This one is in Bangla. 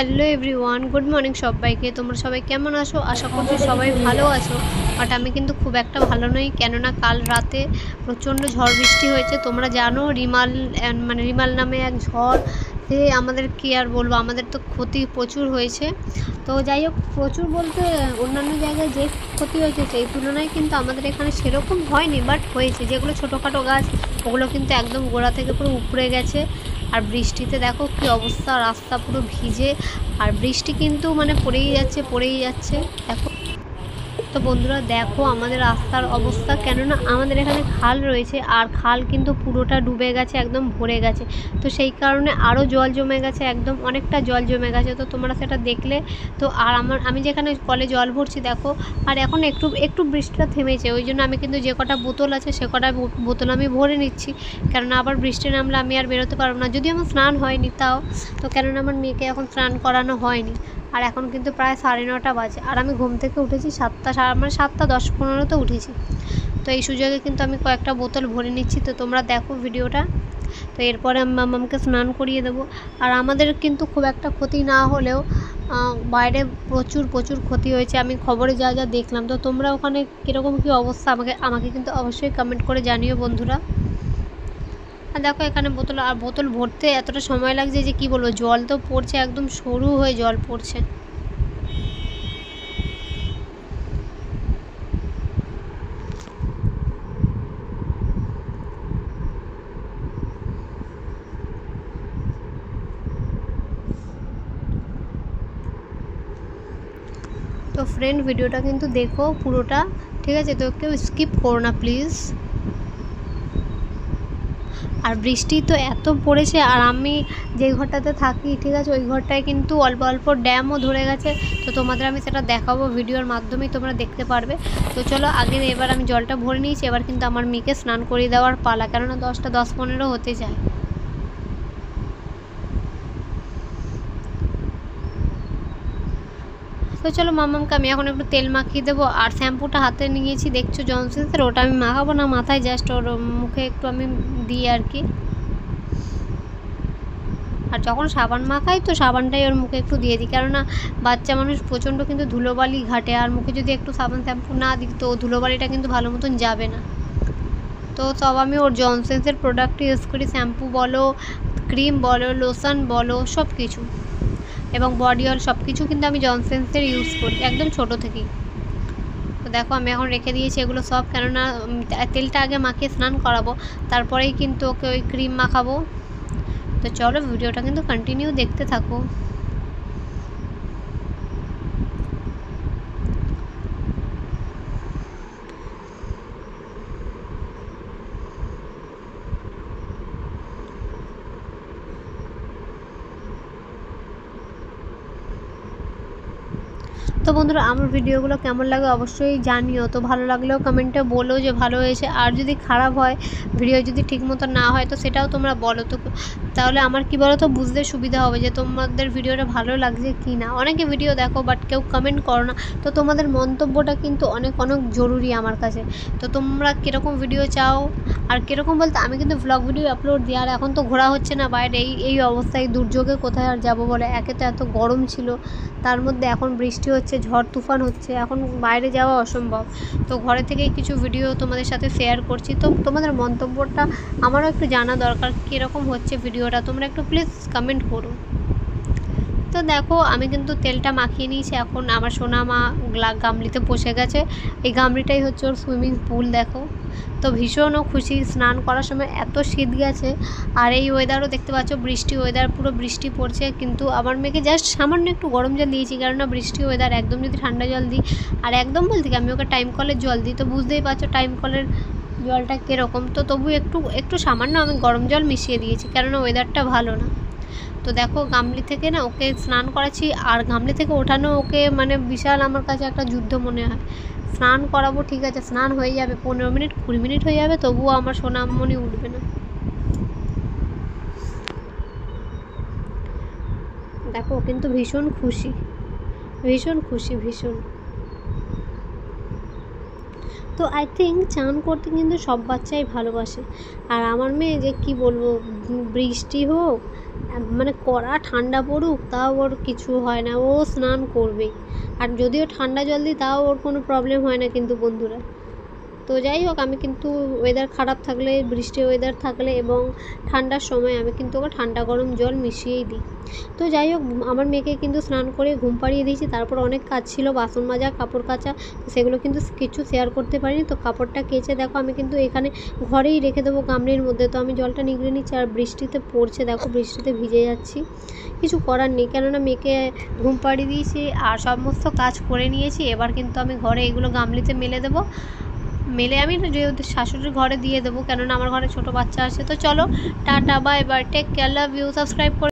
হ্যালো এভরিওয়ান, গুড মর্নিং সবাইকে। তোমরা সবাই কেমন আছো? আশা করছি সবাই ভালো আছো। বাট আমি কিন্তু খুব একটা ভালো নই, কেননা কাল রাতে প্রচণ্ড ঝড় বৃষ্টি হয়েছে। তোমরা জানো রিমাল নামে এক ঝড় আমাদের কি আর বলবো, আমাদের তো ক্ষতি প্রচুর হয়েছে। তো যাই হোক, প্রচুর বলতে অন্যান্য জায়গায় যে ক্ষতি হয়েছে সেই তুলনায় কিন্তু আমাদের এখানে সেরকম হয়নি, বাট হয়েছে। যেগুলো ছোটোখাটো গাছ ওগুলো কিন্তু একদম গোড়া থেকে পুরো উপড়ে গেছে। আর বৃষ্টিতে দেখো কি অবস্থা, রাস্তা পুরো ভিজে। আর বৃষ্টি কিন্তু পড়েই যাচ্ছে দেখো। তো বন্ধুরা দেখো আমাদের রাস্তার অবস্থা, কেননা আমাদের এখানে খাল রয়েছে, আর খাল কিন্তু পুরোটা ডুবে গেছে, একদম ভরে গেছে। তো সেই কারণে আরও জল জমে গেছে, একদম অনেকটা জল জমে গেছে। তো তোমরা সেটা দেখলে তো। আর আমি যেখানে কলে জল ভরছি দেখো, আর এখন একটু একটু বৃষ্টিটা থেমেছে, ওই জন্য আমি কিন্তু যে কটা বোতল আছে সে কটা বোতল আমি ভরে নিচ্ছি, কেননা আবার বৃষ্টি নামলে আমি আর বেরোতে পারবো না। যদি আমার স্নান হয়নি তাও, তো কেননা আমার মেয়েকে এখন স্নান করানো হয়নি। আর এখন কিন্তু প্রায় 9:30 বাজে, আর আমি ঘুম থেকে উঠেছি 7:10-15 উঠেছি। তো এই সুযোগে কিন্তু আমি কয়েকটা বোতল ভরে নিচ্ছি। তো তোমরা দেখো ভিডিওটা। তো এরপরে আমি মাম্মামকে স্নান করিয়ে দেবো। আর আমাদের কিন্তু খুব একটা ক্ষতি না হলেও বাইরে প্রচুর ক্ষতি হয়েছে, আমি খবরে যা দেখলাম। তো তোমরা ওখানে কীরকম কী অবস্থা আমাকে কিন্তু অবশ্যই কমেন্ট করে জানিও বন্ধুরা। আর দেখো এখানে বোতল ভরতে এতটা সময় লাগছে যে কি বলবো, জল তো পড়ছে, একদম সরু হয়ে জল পড়ছে। তো ফ্রেন্ড, ভিডিওটা কিন্তু দেখো পুরোটা, ঠিক আছে? তো কেউ স্কিপ করো না প্লিজ। আর বৃষ্টি তো এত পড়েছে, আর আমি যে ঘরটাতে থাকি, ঠিক আছে, ওই ঘরটায় কিন্তু অল্প অল্প ড্যামও ধরে গেছে। তো তোমাদের আমি সেটা দেখাবো ভিডিওর মাধ্যমেই, তোমরা দেখতে পারবে। তো চলো এবার আমি জলটা ভরে নিয়েছি, এবার কিন্তু আমার মেয়েকে স্নান করিয়ে দেওয়ার পালা, কেননা 10:15 হতে যায়। তো চলো মাম্মামকে আমি এখন একটু তেল মাখিয়ে দেবো। আর শ্যাম্পুটা হাতে নিয়েছি, দেখছো জনসন্সের, ওটা আমি মাখাবো না মাথায়, জাস্ট ওর মুখে একটু আমি দিই আর কি। আর যখন সাবান মাখাই তো সাবানটাই ওর মুখে একটু দিয়ে দিই, কেননা বাচ্চা মানুষ প্রচণ্ড কিন্তু ধুলোবালি ঘাটে, আর মুখে যদি একটু সাবান শ্যাম্পু না দিই তো ধুলোবালিটা কিন্তু ভালো মতন যাবে না। তো সব আমি ওর জনসন্সের প্রোডাক্ট ইউজ করি, শ্যাম্পু বলো, ক্রিম বলো, লোশন বলো, সব কিছু, এবং বডি অয়েল সব কিছু কিন্তু আমি জনসন্সের ইউজ করি একদম ছোটো থেকেই। তো দেখো আমি এখন রেখে দিয়েছি এগুলো সব, কেননা তেলটা আগে মাখিয়ে স্নান করাবো, তারপরেই কিন্তু ওকে ওই ক্রিম মাখাবো। তো চলো ভিডিওটা কিন্তু কন্টিনিউ দেখতে থাকো। তো বন্ধুরা আমার ভিডিওগুলো কেমন লাগে অবশ্যই জানিও। তো ভালো লাগলেও কমেন্টে বলো যে ভালো হয়েছে, আর যদি খারাপ হয়, ভিডিও যদি ঠিক মতো না হয়, তো সেটাও তোমরা বলো। তো তাহলে আমার কি বলো তো, বুঝতে সুবিধা হবে যে তোমাদের ভিডিওটা ভালো লাগছে কি না। অনেকে ভিডিও দেখো বাট কেউ কমেন্ট করো না, তো তোমাদের মন্তব্যটা কিন্তু অনেক জরুরি আমার কাছে। তো তোমরা কীরকম ভিডিও চাও, আর কীরকম বলতে আমি কিন্তু ভ্লগ ভিডিও আপলোড দিই। আর এখন তো ঘোরা হচ্ছে না বাইরে, এই অবস্থায় দুর্যোগে কোথায় আর যাবো বলে। একে তো এত গরম ছিল, তার মধ্যে এখন বৃষ্টি হচ্ছে, ঝড় তুফান হচ্ছে, এখন বাইরে যাওয়া অসম্ভব। তো ঘরে থেকেই কিছু ভিডিও তোমাদের সাথে শেয়ার করছি। তো তোমাদের মন্তব্যটা আমারও একটু জানা দরকার, কীরকম হচ্ছে ভিডিওটা, তোমরা একটু প্লিজ কমেন্ট করো। তো দেখো আমি কিন্তু তেলটা মাখিয়ে নিয়েছি, এখন আমার সোনা মা গামলিতে বসে গেছে। এই গামলিটাই হচ্ছে ওর সুইমিং পুল দেখো। তো ভীষণও খুশি, স্নান করার সময় এত শীত গেছে। আর এই ওয়েদারও দেখতে পাচ্ছ, বৃষ্টি ওয়েদার, পুরো বৃষ্টি পড়ছে, কিন্তু আমার মেয়েকে জাস্ট সামান্য একটু গরম জল দিয়েছি, কেননা বৃষ্টি ওয়েদার, একদম যদি ঠান্ডা জল দিই, আর একদম বলতে কি আমি ওকে টাইম কলের জল দিই, তো বুঝতেই পারছো টাইম কলের জলটা কীরকম। তো তবু একটু সামান্য আমি গরম জল মিশিয়ে দিয়েছি, কেননা ওয়েদারটা ভালো না। তো দেখো গামলি থেকে না ওকে স্নান করাচ্ছি, আর গামলি থেকে ওঠানো ওকে বিশাল আমার কাছে একটা যুদ্ধ মনে হয়। স্নান করাবো, ঠিক আছে, স্নান হয়ে যাবে, 15 মিনিট 20 মিনিট হয়ে যাবে, তবুও আমার সোনামণি উঠবে না। দেখো কিন্তু ভীষণ খুশি। তো আই থিঙ্ক চান করতে কিন্তু সব বাচ্চাই ভালোবাসে। আর আমার মেয়ে যে কি বলবো, বৃষ্টি হোক মানে কড়া ঠান্ডা পড়ুক তাও ওর কিছু হয় না, ও স্নান করবেই। আর যদিও ঠান্ডা জল দিই তাও ওর কোনো প্রবলেম হয় না কিন্তু বন্ধুরা। তো যাই হোক, আমি কিন্তু ওয়েদার খারাপ থাকলে, বৃষ্টি ওয়েদার থাকলে এবং ঠান্ডার সময় আমি কিন্তু ওকে ঠান্ডা গরম জল মিশিয়েই দিই। তো যাই হোক, আমার মেয়েকে কিন্তু স্নান করে ঘুম পাড়িয়ে দিয়েছি। তারপর অনেক কাজ ছিল, বাসন মাজা, কাপড় কাচা, সেগুলো কিন্তু কিছু শেয়ার করতে পারিনি। তো কাপড়টা কেচে দেখো আমি কিন্তু এখানে ঘরেই রেখে দেবো গামলির মধ্যে। তো আমি জলটা নিগড়ে নিচ্ছি আর বৃষ্টিতে পড়ছে, দেখো বৃষ্টিতে ভিজে যাচ্ছি। কিছু করার নেই, কেননা মেয়েকে ঘুম পাড়িয়ে দিয়েছি আর সমস্ত কাজ করে নিয়েছি। এবার কিন্তু আমি ঘরে এগুলো গামলিতে মেলে দেবো। মেলে আমি যেহেতু শাশুড়ির ঘরে দিয়ে দেবো, কেননা আমার ঘরে ছোটো বাচ্চা আছে। তো চলো, tata, bye bye, take care, love you, subscribe করে